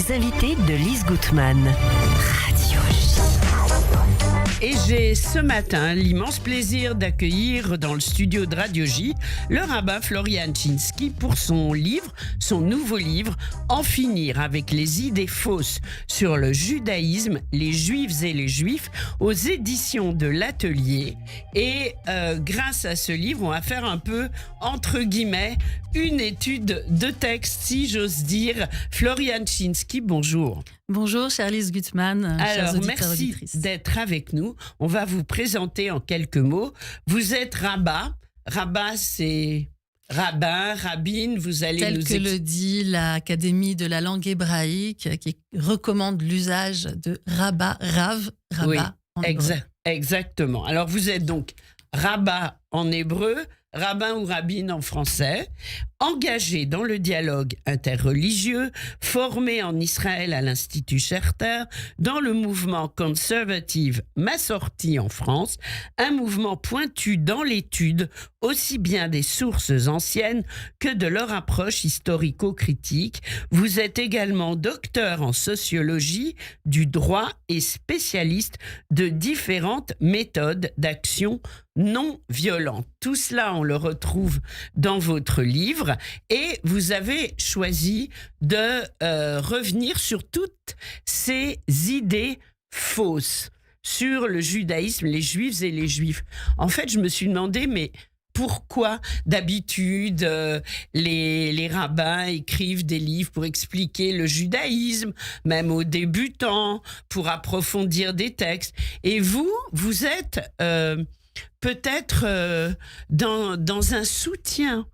Les invités de Lise Gutman. Radio J. Et j'ai ce matin l'immense plaisir d'accueillir dans le studio de Radio J le rabbin Florian Chinsky pour son nouveau livre « En finir avec les idées fausses sur le judaïsme, les juifs et les juifs » aux éditions de l'Atelier. Et grâce à ce livre, on va faire un peu, entre guillemets, une étude de texte, si j'ose dire. Florian Chinsky, bonjour. Bonjour, chère Lise Gutman. Alors, merci d'être avec nous. On va vous présenter en quelques mots. Vous êtes rabbin. Rabbin, c'est rabbin, rabbine. Vous allez tel que le dit l'Académie de la langue hébraïque, qui recommande l'usage de rabbin, rav, rabbin oui, en hébreu. Exactement. Alors, vous êtes donc rabbin en hébreu, rabbin ou rabbine en français, engagé dans le dialogue interreligieux, formé en Israël à l'Institut Scherter, dans le mouvement Conservative Massorti en France, un mouvement pointu dans l'étude aussi bien des sources anciennes que de leur approche historico-critique. Vous êtes également docteur en sociologie du droit et spécialiste de différentes méthodes d'action non violente. Tout cela, on le retrouve dans votre livre et vous avez choisi de revenir sur toutes ces idées fausses sur le judaïsme, les juifs et les juifs. En fait, je me suis demandé, mais pourquoi d'habitude les rabbins écrivent des livres pour expliquer le judaïsme, même aux débutants, pour approfondir des textes. Et vous êtes peut-être dans un soutien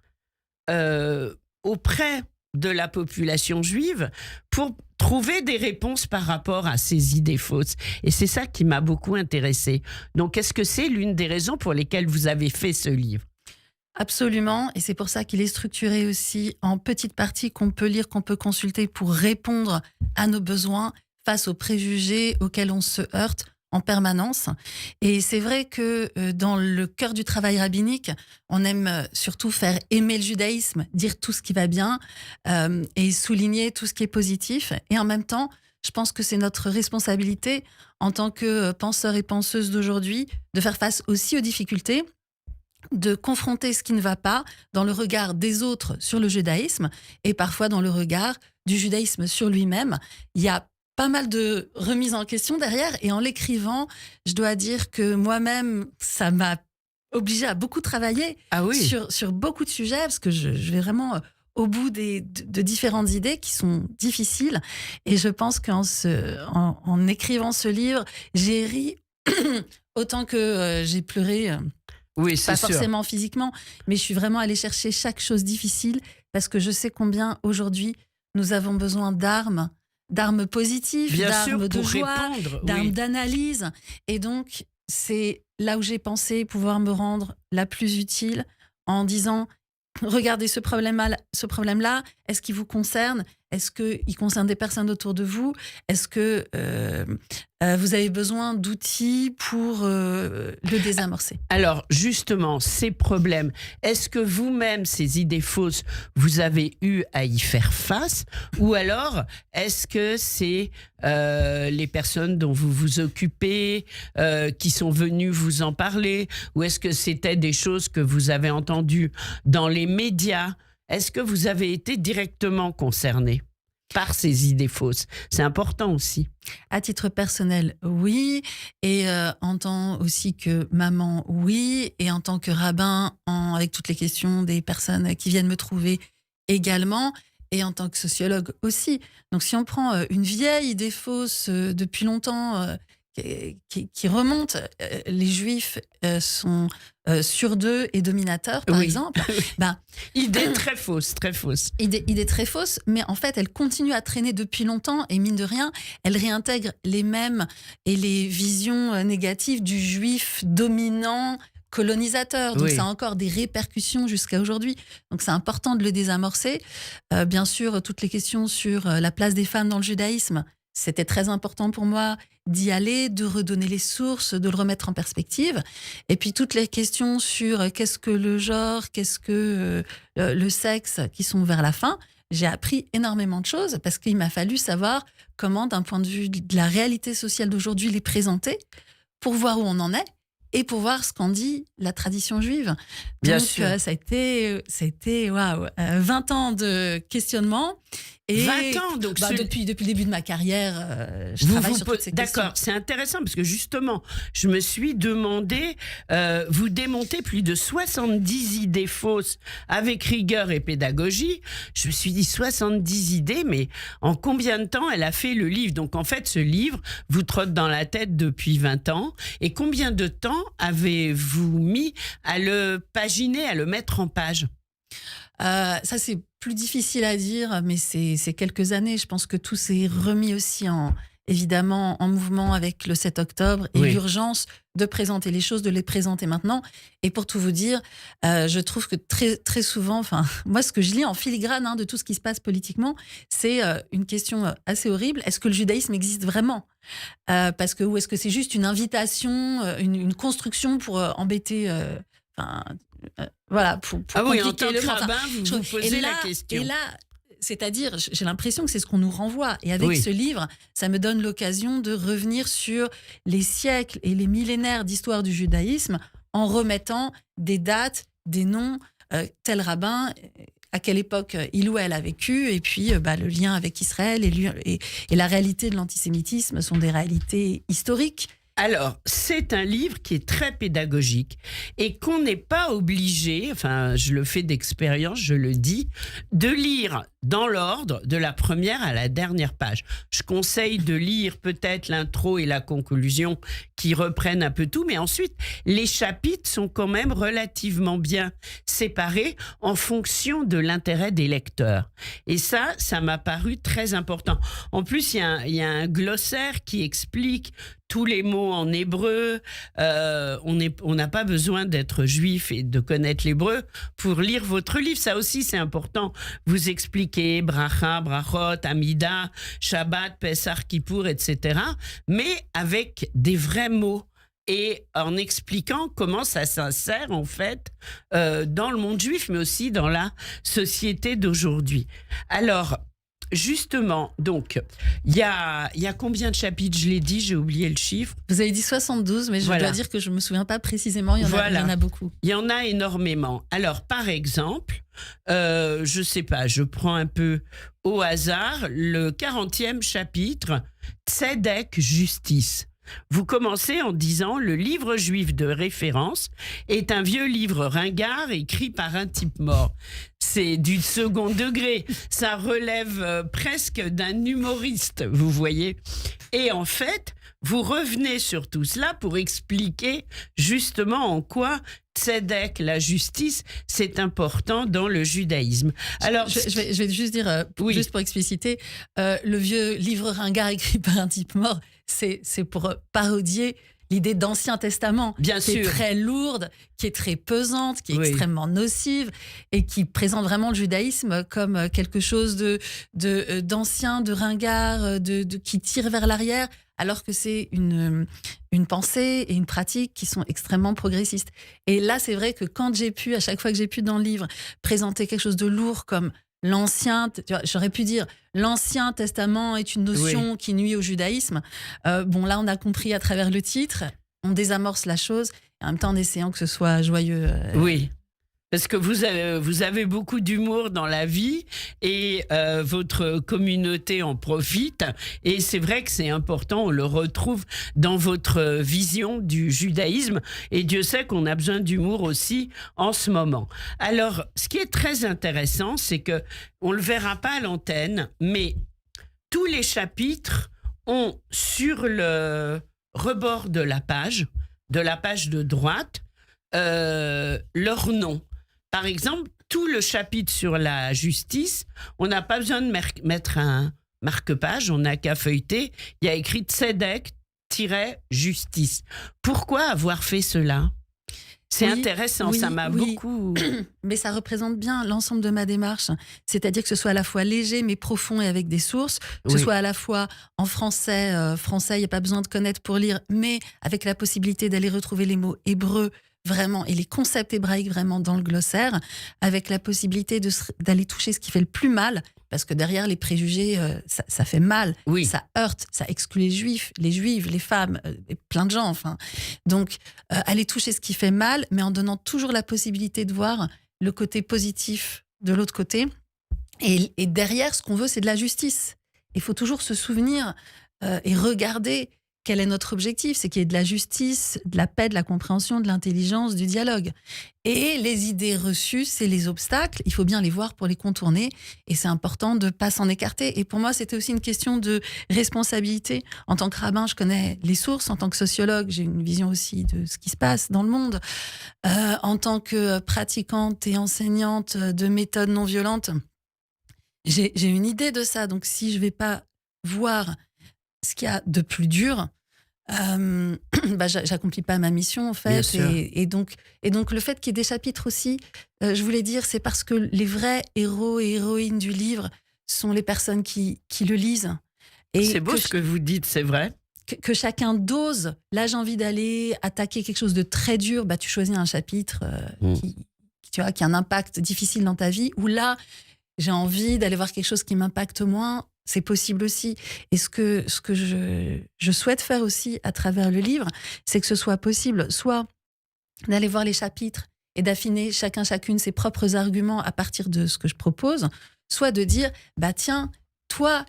auprès de la population juive pour trouver des réponses par rapport à ces idées fausses. Et c'est ça qui m'a beaucoup intéressée. Donc, est-ce que c'est l'une des raisons pour lesquelles vous avez fait ce livre ? Absolument, et c'est pour ça qu'il est structuré aussi en petites parties qu'on peut lire, qu'on peut consulter pour répondre à nos besoins face aux préjugés auxquels on se heurte en permanence. Et c'est vrai que dans le cœur du travail rabbinique, on aime surtout faire aimer le judaïsme, dire tout ce qui va bien et souligner tout ce qui est positif. Et en même temps, je pense que c'est notre responsabilité en tant que penseurs et penseuses d'aujourd'hui de faire face aussi aux difficultés, de confronter ce qui ne va pas dans le regard des autres sur le judaïsme et parfois dans le regard du judaïsme sur lui-même. Il y a pas mal de remises en question derrière et en l'écrivant, je dois dire que moi-même, ça m'a obligée à beaucoup travailler sur beaucoup de sujets parce que je vais vraiment au bout de différentes idées qui sont difficiles et je pense qu'en écrivant ce livre, j'ai ri autant que j'ai pleuré. Oui, c'est pas sûr. Forcément physiquement, mais je suis vraiment allée chercher chaque chose difficile parce que je sais combien aujourd'hui nous avons besoin d'armes positives, d'armes de joie, d'armes d'analyse. Et donc, c'est là où j'ai pensé pouvoir me rendre la plus utile en disant « Regardez ce problème-là, est-ce qu'il vous concerne ? Est-ce qu'il concerne des personnes autour de vous ? Est-ce que vous avez besoin d'outils pour le désamorcer ?» Alors, justement, ces problèmes, est-ce que vous-même, ces idées fausses, vous avez eu à y faire face ? Ou alors, est-ce que c'est les personnes dont vous vous occupez qui sont venues vous en parler ? Ou est-ce que c'était des choses que vous avez entendues dans les médias ? Est-ce que vous avez été directement concerné par ces idées fausses ? C'est important aussi. À titre personnel, oui. Et en tant aussi que maman, oui. Et en tant que rabbin, avec toutes les questions des personnes qui viennent me trouver également. Et en tant que sociologue aussi. Donc si on prend une vieille idée fausse depuis longtemps qui remonte, les juifs sont sur deux et dominateurs, par exemple. Idée très fausse, très fausse. Idée très fausse, mais en fait, elle continue à traîner depuis longtemps et mine de rien, elle réintègre les mêmes et les visions négatives du juif dominant, colonisateur. Donc ça a encore des répercussions jusqu'à aujourd'hui. Donc c'est important de le désamorcer. Bien sûr, toutes les questions sur la place des femmes dans le judaïsme, c'était très important pour moi d'y aller, de redonner les sources, de le remettre en perspective. Et puis toutes les questions sur qu'est-ce que le genre, qu'est-ce que le sexe, qui sont vers la fin. j'ai appris énormément de choses parce qu'il m'a fallu savoir comment, d'un point de vue de la réalité sociale d'aujourd'hui, les présenter pour voir où on en est et pour voir ce qu'en dit la tradition juive. Bien Donc, sûr. ça a été 20 ans de questionnement. Et 20 ans, donc depuis le début de ma carrière, je travaille sur toutes ces questions. D'accord, c'est intéressant parce que justement, je me suis demandé, vous démontez plus de 70 idées fausses avec rigueur et pédagogie. Je me suis dit 70 idées, mais en combien de temps elle a fait le livre? Donc en fait, ce livre vous trotte dans la tête depuis 20 ans. Et combien de temps avez-vous mis à le paginer, à le mettre en page? Ça, c'est plus difficile à dire, mais c'est quelques années. Je pense que tout s'est remis aussi évidemment en mouvement avec le 7 octobre et l'urgence de présenter les choses, de les présenter maintenant. Et pour tout vous dire, je trouve que très, très souvent, moi, ce que je lis en filigrane de tout ce qui se passe politiquement, c'est une question assez horrible. Est-ce que le judaïsme existe vraiment ? Ou est-ce que c'est juste une invitation, une construction pour embêter... pour oui, en tant compliquer que rabbin, vous posez la question. Et là, c'est-à-dire, j'ai l'impression que c'est ce qu'on nous renvoie. Et avec ce livre, ça me donne l'occasion de revenir sur les siècles et les millénaires d'histoire du judaïsme en remettant des dates, des noms, tel rabbin, à quelle époque il ou elle a vécu, et puis le lien avec Israël et la réalité de l'antisémitisme sont des réalités historiques. Alors, c'est un livre qui est très pédagogique et qu'on n'est pas obligé, je le fais d'expérience, je le dis, de lire dans l'ordre de la première à la dernière page. Je conseille de lire peut-être l'intro et la conclusion qui reprennent un peu tout, mais ensuite, les chapitres sont quand même relativement bien séparés en fonction de l'intérêt des lecteurs. Et ça m'a paru très important. En plus, il y a un glossaire qui explique tous les mots en hébreu. On n'a pas besoin d'être juif et de connaître l'hébreu pour lire votre livre. Ça aussi, c'est important. Vous expliquez bracha, brachot, amida, Shabbat, Pessah, Kippour, etc. Mais avec des vrais mots et en expliquant comment ça s'insère en fait dans le monde juif, mais aussi dans la société d'aujourd'hui. Alors, justement, donc, il y a combien de chapitres? Je l'ai dit, j'ai oublié le chiffre. Vous avez dit 72, mais je dois dire que je ne me souviens pas précisément. Il y en a beaucoup. Il y en a énormément. Alors, par exemple, je ne sais pas, je prends un peu au hasard le 40e chapitre, Tzedek, justice. Vous commencez en disant « Le livre juif de référence est un vieux livre ringard écrit par un type mort. » C'est du second degré. Ça relève presque d'un humoriste, vous voyez. Et en fait, vous revenez sur tout cela pour expliquer justement en quoi Tzedek, la justice, c'est important dans le judaïsme. Alors, je vais juste dire, juste pour expliciter, le vieux livre ringard écrit par un type mort, c'est pour parodier l'idée d'Ancien Testament, qui est très lourde, qui est très pesante, qui est extrêmement nocive et qui présente vraiment le judaïsme comme quelque chose d'ancien, de ringard, qui tire vers l'arrière, alors que c'est une pensée et une pratique qui sont extrêmement progressistes. Et là, c'est vrai que à chaque fois que j'ai pu dans le livre, présenter quelque chose de lourd comme j'aurais pu dire l'Ancien Testament est une notion qui nuit au judaïsme. Là, on a compris à travers le titre, on désamorce la chose, et en même temps en essayant que ce soit joyeux. Oui. Parce que vous avez beaucoup d'humour dans la vie et votre communauté en profite. Et c'est vrai que c'est important, on le retrouve dans votre vision du judaïsme. Et Dieu sait qu'on a besoin d'humour aussi en ce moment. Alors, ce qui est très intéressant, c'est que on le verra pas à l'antenne, mais tous les chapitres ont sur le rebord de la page de droite, leur nom. Par exemple, tout le chapitre sur la justice, on n'a pas besoin de mettre un marque-page, on n'a qu'à feuilleter. Il y a écrit Tzedek-justice. Pourquoi avoir fait cela ? C'est intéressant, ça m'a beaucoup... Mais ça représente bien l'ensemble de ma démarche. C'est-à-dire que ce soit à la fois léger mais profond et avec des sources, que ce soit à la fois en français, il n'y a pas besoin de connaître pour lire, mais avec la possibilité d'aller retrouver les mots hébreux vraiment, et les concepts hébraïques vraiment dans le glossaire, avec la possibilité d'aller toucher ce qui fait le plus mal, parce que derrière les préjugés, ça fait mal, Oui. ça heurte, ça exclut les juifs, les juives, les femmes, et plein de gens, enfin. Donc, aller toucher ce qui fait mal, mais en donnant toujours la possibilité de voir le côté positif de l'autre côté. Et derrière, ce qu'on veut, c'est de la justice. Il faut toujours se souvenir et regarder quel est notre objectif. C'est qu'il y ait de la justice, de la paix, de la compréhension, de l'intelligence, du dialogue. Et les idées reçues, c'est les obstacles. Il faut bien les voir pour les contourner. Et c'est important de ne pas s'en écarter. Et pour moi, c'était aussi une question de responsabilité. En tant que rabbin, je connais les sources. En tant que sociologue, j'ai une vision aussi de ce qui se passe dans le monde. En tant que pratiquante et enseignante de méthodes non violentes, j'ai une idée de ça. Donc, si je ne vais pas voir ce qu'il y a de plus dur, j'accomplis pas ma mission, en fait. Et donc, le fait qu'il y ait des chapitres aussi, je voulais dire, c'est parce que les vrais héros et héroïnes du livre sont les personnes qui le lisent. Et c'est beau ce que vous dites, c'est vrai. Que chacun dose. Là, j'ai envie d'aller attaquer quelque chose de très dur. Tu choisis un chapitre qui a un impact difficile dans ta vie. Ou là, j'ai envie d'aller voir quelque chose qui m'impacte moins. C'est possible aussi. Et ce que je souhaite faire aussi à travers le livre, c'est que ce soit possible soit d'aller voir les chapitres et d'affiner chacune ses propres arguments à partir de ce que je propose, soit de dire, tiens, toi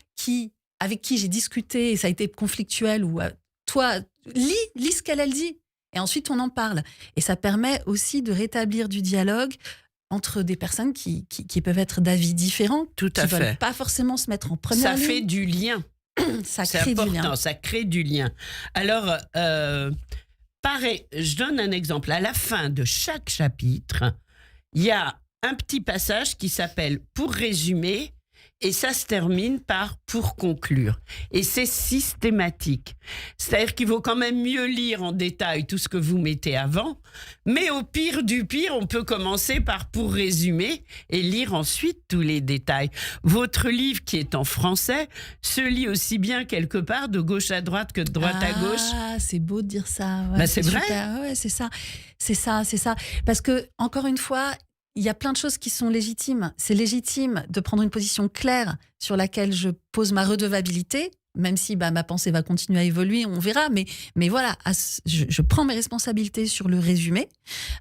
avec qui j'ai discuté et ça a été conflictuel, ou toi, lis ce qu'elle dit. Et ensuite, on en parle. Et ça permet aussi de rétablir du dialogue entre des personnes qui peuvent être d'avis différents, tout à qui ne veulent pas forcément se mettre en première ligne. Ça fait du lien. Ça c'est crée important, du lien. ça crée du lien. Alors, pareil, je donne un exemple. À la fin de chaque chapitre, il y a un petit passage qui s'appelle « Pour résumer ». Et ça se termine par « pour conclure ». Et c'est systématique. C'est-à-dire qu'il vaut quand même mieux lire en détail tout ce que vous mettez avant. Mais au pire du pire, on peut commencer par « pour résumer » et lire ensuite tous les détails. Votre livre, qui est en français, se lit aussi bien quelque part de gauche à droite que de droite à gauche. Ah, c'est beau de dire ça. Ouais, c'est vrai. Ouais, c'est ça. C'est ça. Parce que, encore une fois, il y a plein de choses qui sont légitimes. C'est légitime de prendre une position claire sur laquelle je pose ma redevabilité, même si ma pensée va continuer à évoluer, on verra. Mais voilà, je prends mes responsabilités sur le résumé,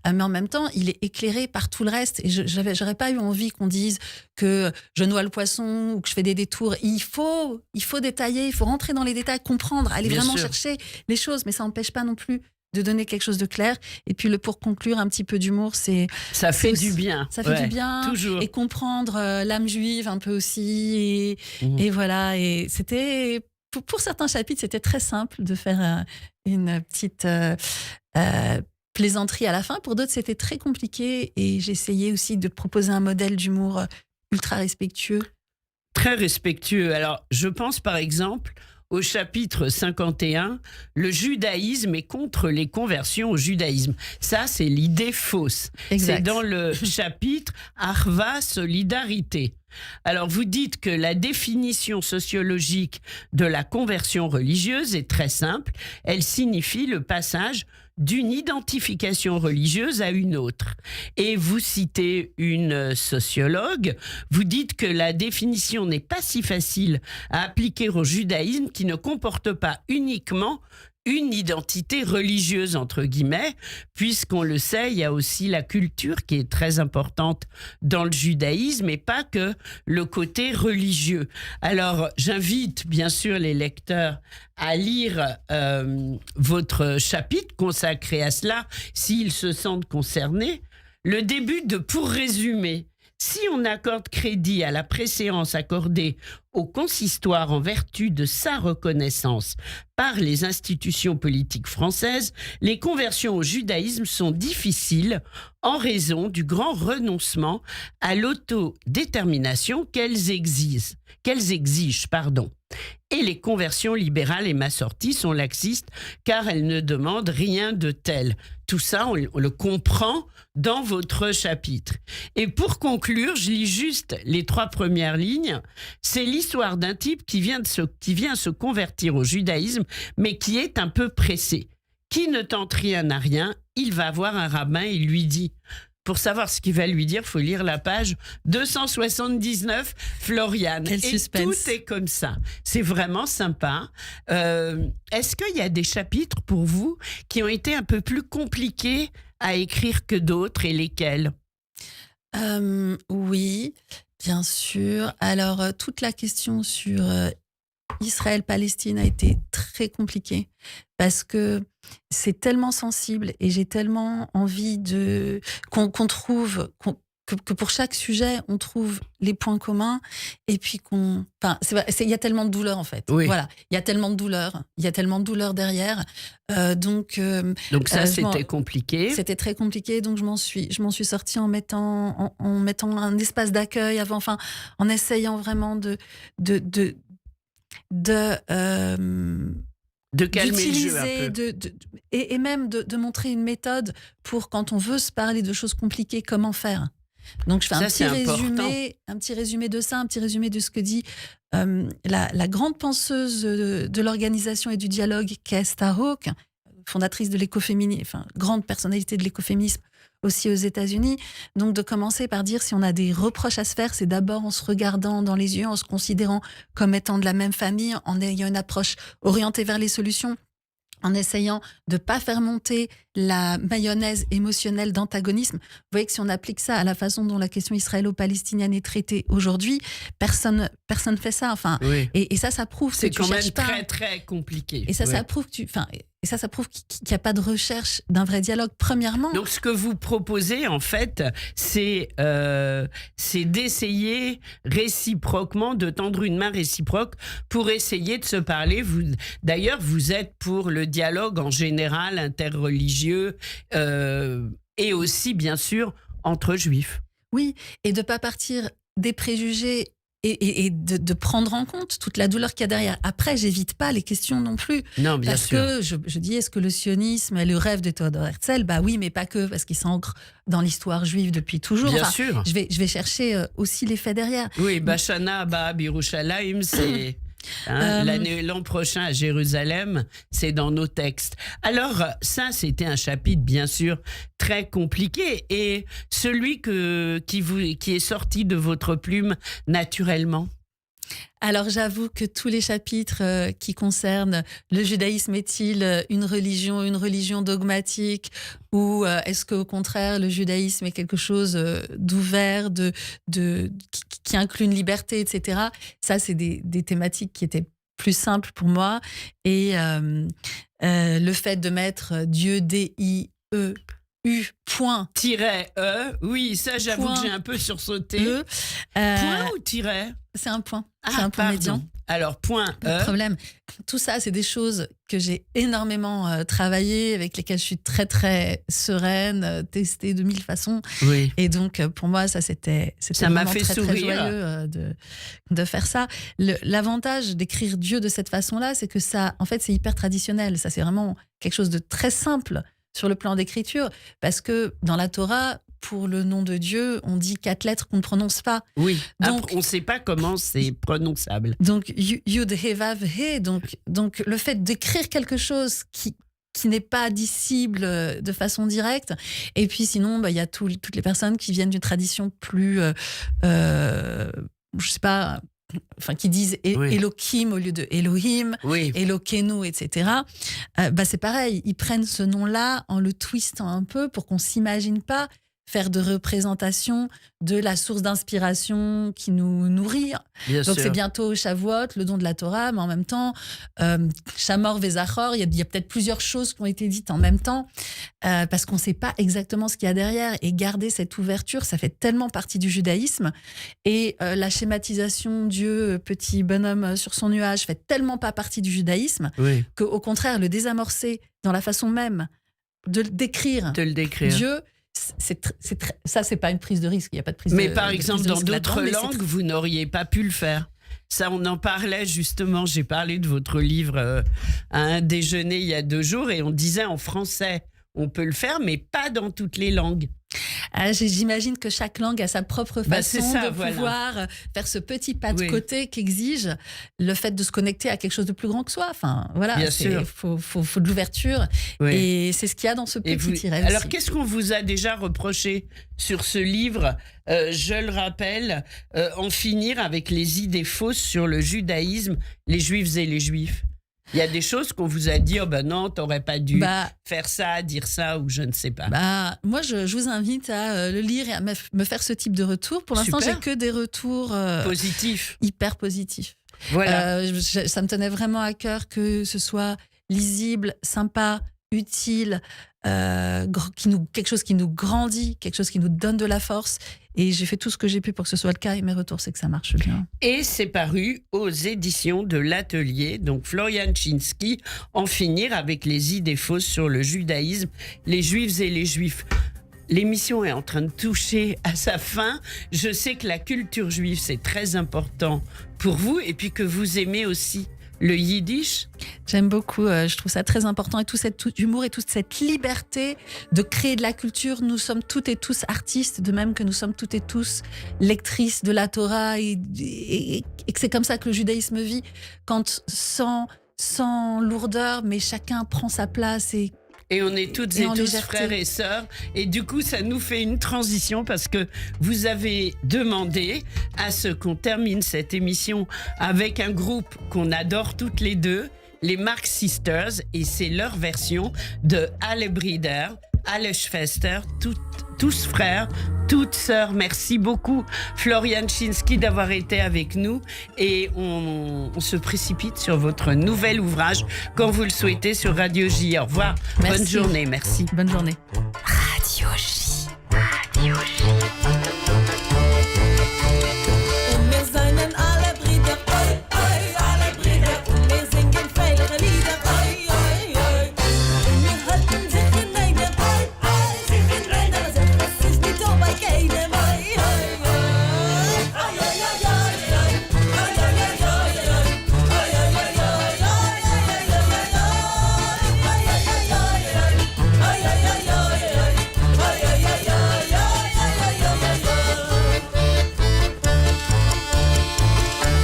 mais en même temps, il est éclairé par tout le reste. Et j'aurais pas eu envie qu'on dise que je noie le poisson ou que je fais des détours. Il faut détailler, il faut rentrer dans les détails, comprendre, aller Bien vraiment sûr. chercher les choses, mais ça n'empêche pas non plus de donner quelque chose de clair. Et puis, pour conclure, un petit peu d'humour, ça fait du bien. Ça fait du bien. Toujours. Et comprendre l'âme juive un peu aussi. Et voilà. Et c'était, pour certains chapitres, c'était très simple de faire une petite plaisanterie à la fin. Pour d'autres, c'était très compliqué. Et j'essayais aussi de proposer un modèle d'humour ultra respectueux. Très respectueux. Alors, je pense par exemple au chapitre 51, le judaïsme est contre les conversions au judaïsme. Ça, c'est l'idée fausse. Exact. C'est dans le chapitre Arva, solidarité. Alors, vous dites que la définition sociologique de la conversion religieuse est très simple. Elle signifie le passage d'une identification religieuse à une autre. Et vous citez une sociologue, vous dites que la définition n'est pas si facile à appliquer au judaïsme qui ne comporte pas uniquement une identité religieuse, entre guillemets, puisqu'on le sait, il y a aussi la culture qui est très importante dans le judaïsme et pas que le côté religieux. Alors, j'invite bien sûr les lecteurs à lire votre chapitre consacré à cela, s'ils se sentent concernés. Le début de « Pour résumer ». Si on accorde crédit à la préséance accordée au consistoire en vertu de sa reconnaissance par les institutions politiques françaises, les conversions au judaïsme sont difficiles en raison du grand renoncement à l'autodétermination qu'elles exigent. Et les conversions libérales et massorties sont laxistes car elles ne demandent rien de tel. Tout ça, on le comprend dans votre chapitre. Et pour conclure, je lis juste les 3 premières lignes. C'est l'histoire d'un type qui vient se convertir au judaïsme, mais qui est un peu pressé. Qui ne tente rien n'a rien, il va voir un rabbin, il lui dit... Pour savoir ce qu'il va lui dire, il faut lire la page 279, Floriane. Quel suspense. Et tout est comme ça. C'est vraiment sympa. Est-ce qu'il y a des chapitres pour vous qui ont été un peu plus compliqués à écrire que d'autres et lesquels ? Oui, bien sûr. Alors, toute la question sur Israël-Palestine a été très compliquée parce que c'est tellement sensible et j'ai tellement envie qu'on trouve que pour chaque sujet on trouve les points communs et puis il y a tellement de douleur en fait. Oui. Voilà, il y a tellement de douleur derrière. Donc ça c'était compliqué. C'était très compliqué, donc je m'en suis sortie en mettant un espace d'accueil avant, enfin en essayant vraiment de calmer le jeu un peu. Et même de montrer une méthode pour quand on veut se parler de choses compliquées, comment faire. Donc je fais un petit résumé de ça, un petit résumé de ce que dit la grande penseuse de l'organisation et du dialogue qu'est Starhawk, fondatrice de l'écoféminisme, enfin grande personnalité de l'écoféminisme aussi aux États-Unis. Donc de commencer par dire si on a des reproches à se faire, c'est d'abord en se regardant dans les yeux, en se considérant comme étant de la même famille, en ayant une approche orientée vers les solutions, en essayant de ne pas faire monter la mayonnaise émotionnelle d'antagonisme. Vous voyez que si on applique ça à la façon dont la question israélo-palestinienne est traitée aujourd'hui, personne ne fait ça. Enfin, oui. Et ça prouve c'est que tu quand même cherches pas. très très compliqué. Et ça prouve qu'il n'y a pas de recherche d'un vrai dialogue. Premièrement. Donc ce que vous proposez en fait, c'est d'essayer réciproquement, de tendre une main réciproque pour essayer de se parler. D'ailleurs, vous êtes pour le dialogue en général interreligieux et aussi bien sûr entre juifs. Oui, et de ne pas partir des préjugés et de prendre en compte toute la douleur qu'il y a derrière. Après, j'évite pas les questions non plus. Non, bien sûr. Parce que je dis, est-ce que le sionisme est le rêve de Theodor Herzl ? Bah oui, mais pas que, parce qu'il s'ancre dans l'histoire juive depuis toujours. Bien sûr. Je vais chercher aussi les faits derrière. Oui, Bashana Abba Birushalayim, c'est... l'an prochain à Jérusalem, c'est dans nos textes. Alors ça, c'était un chapitre bien sûr très compliqué et celui qui est sorti de votre plume naturellement. Alors j'avoue que tous les chapitres qui concernent le judaïsme est-il une religion dogmatique ou est-ce qu'au contraire le judaïsme est quelque chose d'ouvert, qui inclut une liberté, etc. Ça c'est des thématiques qui étaient plus simples pour moi et le fait de mettre Dieu D-I-E U. Tiret E, oui, ça j'avoue que j'ai un peu sursauté. Point ou tiret ? C'est un point. C'est un point pardon. médian. Alors, point E. Pas de problème. Tout ça, c'est des choses que j'ai énormément travaillé, avec lesquelles je suis très, très sereine, testée de mille façons. Oui. Et donc, pour moi, c'était m'a vraiment fait très, sourire. très joyeux de faire ça. L'avantage d'écrire Dieu de cette façon-là, c'est que ça, en fait, c'est hyper traditionnel. Ça, c'est vraiment quelque chose de très simple sur le plan d'écriture, parce que dans la Torah, pour le nom de Dieu, on dit 4 lettres qu'on ne prononce pas. Oui, donc, on ne sait pas comment c'est prononçable. Donc, Yud, He, Vav, He. Donc, le fait d'écrire quelque chose qui n'est pas dissible de façon directe. Et puis sinon, il y a toutes les personnes qui viennent d'une tradition plus, je sais pas, enfin qui disent oui. Elohim au lieu de Elohim, oui. Elokeinu, etc. C'est pareil, ils prennent ce nom-là en le twistant un peu pour qu'on s'imagine pas faire de représentation de la source d'inspiration qui nous nourrit. Bien Donc sûr. c'est bientôt Shavuot, le don de la Torah, mais en même temps, Shamor Vezachor, il y a peut-être plusieurs choses qui ont été dites en même temps, parce qu'on ne sait pas exactement ce qu'il y a derrière. Et garder cette ouverture, ça fait tellement partie du judaïsme. Et la schématisation, Dieu, petit bonhomme sur son nuage, fait tellement pas partie du judaïsme, oui. qu'au contraire, le désamorcer dans la façon même de décrire Dieu, ça, c'est pas une prise de risque. Il n'y a pas de prise Mais de par exemple, dans d'autres là-dedans, langues, vous n'auriez pas pu le faire. Ça, on en parlait justement. J'ai parlé de votre livre à un déjeuner il y a 2 jours et on disait en français, on peut le faire, mais pas dans toutes les langues. J'imagine que chaque langue a sa propre façon c'est ça, de voilà. pouvoir faire ce petit pas de Oui. côté qu'exige le fait de se connecter à quelque chose de plus grand que soi. Enfin, voilà, Bien sûr. faut de l'ouverture. Oui. Et c'est ce qu'il y a dans ce Et petit tiret alors, aussi. qu'est-ce qu'on vous a déjà reproché sur ce livre? Je le rappelle, en finir avec les idées fausses sur le judaïsme, les juifs et les juifs. Il y a des choses qu'on vous a dit, oh ben non, t'aurais pas dû faire ça, dire ça, ou je ne sais pas. Moi, je vous invite à le lire et à me faire ce type de retour. Pour l'instant, Super. j'ai que des retours Positif. hyper positifs. Voilà. Ça me tenait vraiment à cœur que ce soit lisible, sympa, utile, quelque chose qui nous grandit, quelque chose qui nous donne de la force. Et j'ai fait tout ce que j'ai pu pour que ce soit le cas. Et mes retours, c'est que ça marche bien. Et c'est paru aux éditions de l'Atelier. Donc, Florian Chinsky, en finir avec les idées fausses sur le judaïsme, les juifs et les juifs. L'émission est en train de toucher à sa fin. Je sais que la culture juive, c'est très important pour vous et puis que vous aimez aussi le yiddish. J'aime beaucoup, je trouve ça très important et tout cet humour et toute cette liberté de créer de la culture. Nous sommes toutes et tous artistes, de même que nous sommes toutes et tous lectrices de la Torah et que c'est comme ça que le judaïsme vit, quand sans lourdeur, mais chacun prend sa place Et on est toutes et tous légèreté. frères et sœurs. Et du coup, ça nous fait une transition parce que vous avez demandé à ce qu'on termine cette émission avec un groupe qu'on adore toutes les deux, les Marx Sisters. Et c'est leur version de Alle Brüder, Alle Schwester, tous frères, toutes sœurs. Merci beaucoup, Florian Chinsky, d'avoir été avec nous. Et on se précipite sur votre nouvel ouvrage quand vous le souhaitez sur Radio J. Au revoir. Merci. Bonne journée. Merci. Bonne journée.